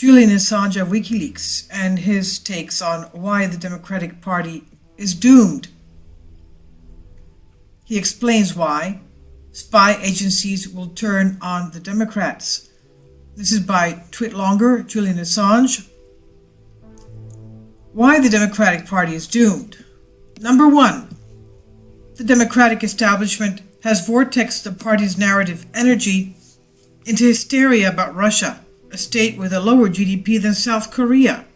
Julian Assange of WikiLeaks and his takes on why the Democratic Party is doomed. He explains why spy agencies will turn on the Democrats. This is by Twitlonger, Julian Assange. Why the Democratic Party is doomed. Number one, the Democratic establishment has vortexed the party's narrative energy into hysteria about Russia, a state with a lower GDP than South Korea.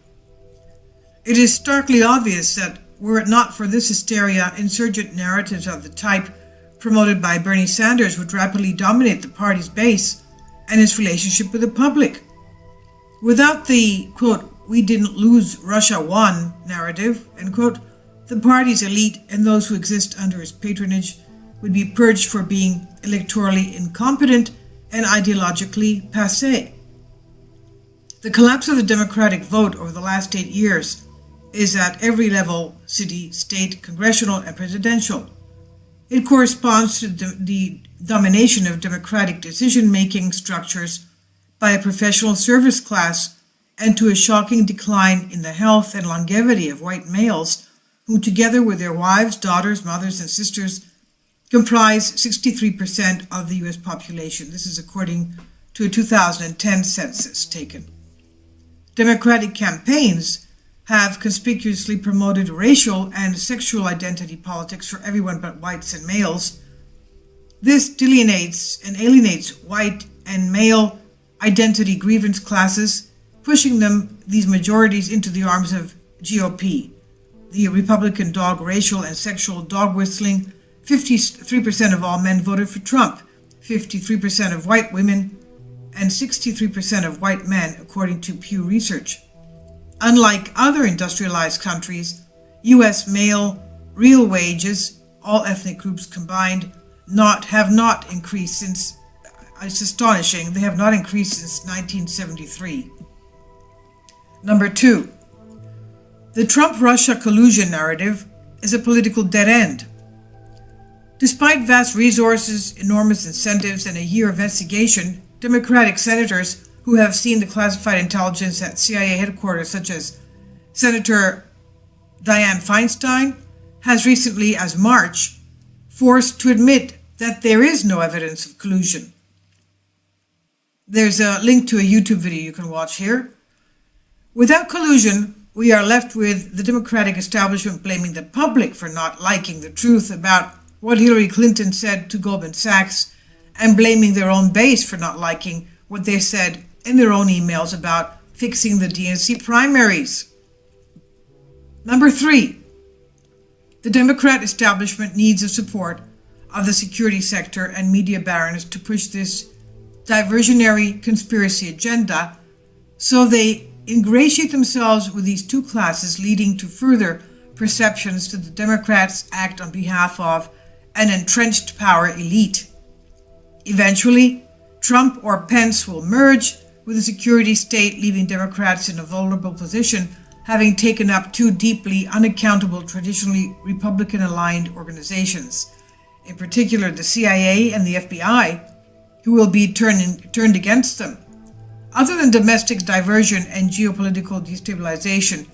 It is starkly obvious that were it not for this hysteria, insurgent narratives of the type promoted by Bernie Sanders would rapidly dominate the party's base and its relationship with the public. Without the, quote, "we didn't lose, Russia won" narrative, end quote, the party's elite and those who exist under its patronage would be purged for being electorally incompetent and ideologically passé. The collapse of the Democratic vote over the last 8 years is at every level, city, state, congressional, and presidential. It corresponds to the domination of democratic decision-making structures by a professional service class and to a shocking decline in the health and longevity of white males who, together with their wives, daughters, mothers, and sisters, comprise 63% of the U.S. population. This is according to a 2010 census taken. Democratic campaigns have conspicuously promoted racial and sexual identity politics for everyone but whites and males. This delineates and alienates white and male identity grievance classes, pushing these majorities into the arms of GOP, the Republican dog racial and sexual dog whistling. 53% of all men voted for Trump, 53% of white women, and 63% of white men, according to Pew Research. Unlike other industrialized countries, U.S. male real wages, all ethnic groups combined, have not increased since, it's astonishing, they have not increased since 1973. Number two, the Trump-Russia collusion narrative is a political dead end. Despite vast resources, enormous incentives, and a year of investigation, Democratic senators who have seen the classified intelligence at CIA headquarters, such as Senator Dianne Feinstein, has recently, as March, forced to admit that there is no evidence of collusion. There's a link to a YouTube video you can watch here. Without collusion, we are left with the Democratic establishment blaming the public for not liking the truth about what Hillary Clinton said to Goldman Sachs and blaming their own base for not liking what they said in their own emails about fixing the DNC primaries. Number three, the Democrat establishment needs the support of the security sector and media barons to push this diversionary conspiracy agenda, so they ingratiate themselves with these two classes, leading to further perceptions that the Democrats act on behalf of an entrenched power elite. Eventually, Trump or Pence will merge with the security state, leaving Democrats in a vulnerable position, having taken up two deeply unaccountable, traditionally Republican-aligned organizations, in particular the CIA and the FBI, who will be turned against them. Other than domestic diversion and geopolitical destabilization,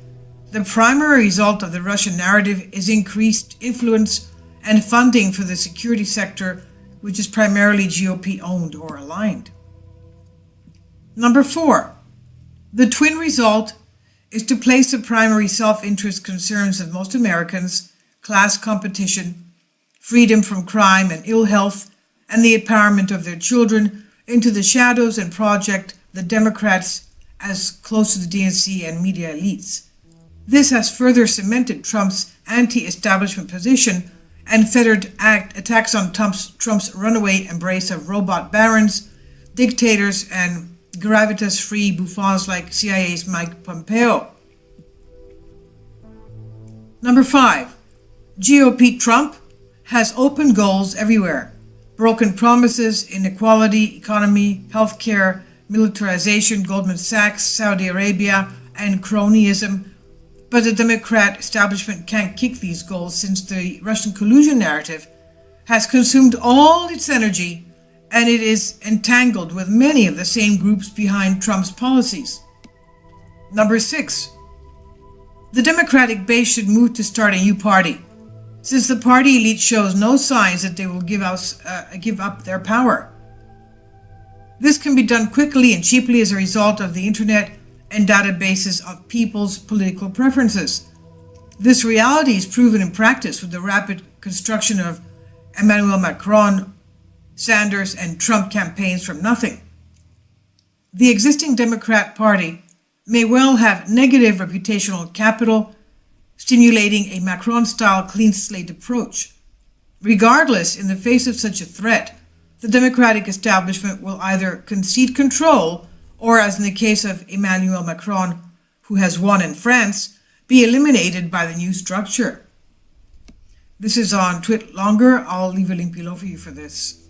the primary result of the Russian narrative is increased influence and funding for the security sector, which is primarily GOP-owned or aligned. Number four, the twin result is to place the primary self-interest concerns of most Americans, class competition, freedom from crime and ill health, and the empowerment of their children into the shadows and project the Democrats as close to the DNC and media elites. This has further cemented Trump's anti-establishment position and fettered attacks on Trump's runaway embrace of robot barons, dictators, and gravitas-free bouffons like CIA's Mike Pompeo. Number five, GOP Trump has open goals everywhere. Broken promises, inequality, economy, healthcare, militarization, Goldman Sachs, Saudi Arabia, and cronyism. But the Democrat establishment can't kick these goals since the Russian collusion narrative has consumed all its energy and it is entangled with many of the same groups behind Trump's policies. Number 6. The Democratic base should move to start a new party, since the party elite shows no signs that they will give up their power. This can be done quickly and cheaply as a result of the internet and databases of people's political preferences. This reality is proven in practice with the rapid construction of Emmanuel Macron, Sanders, and Trump campaigns from nothing. The existing Democrat Party may well have negative reputational capital, stimulating a Macron-style clean slate approach. Regardless, in the face of such a threat, the Democratic establishment will either concede control or, as in the case of Emmanuel Macron, who has won in France, be eliminated by the new structure. This is on Twit Longer. I'll leave a link below for you for this.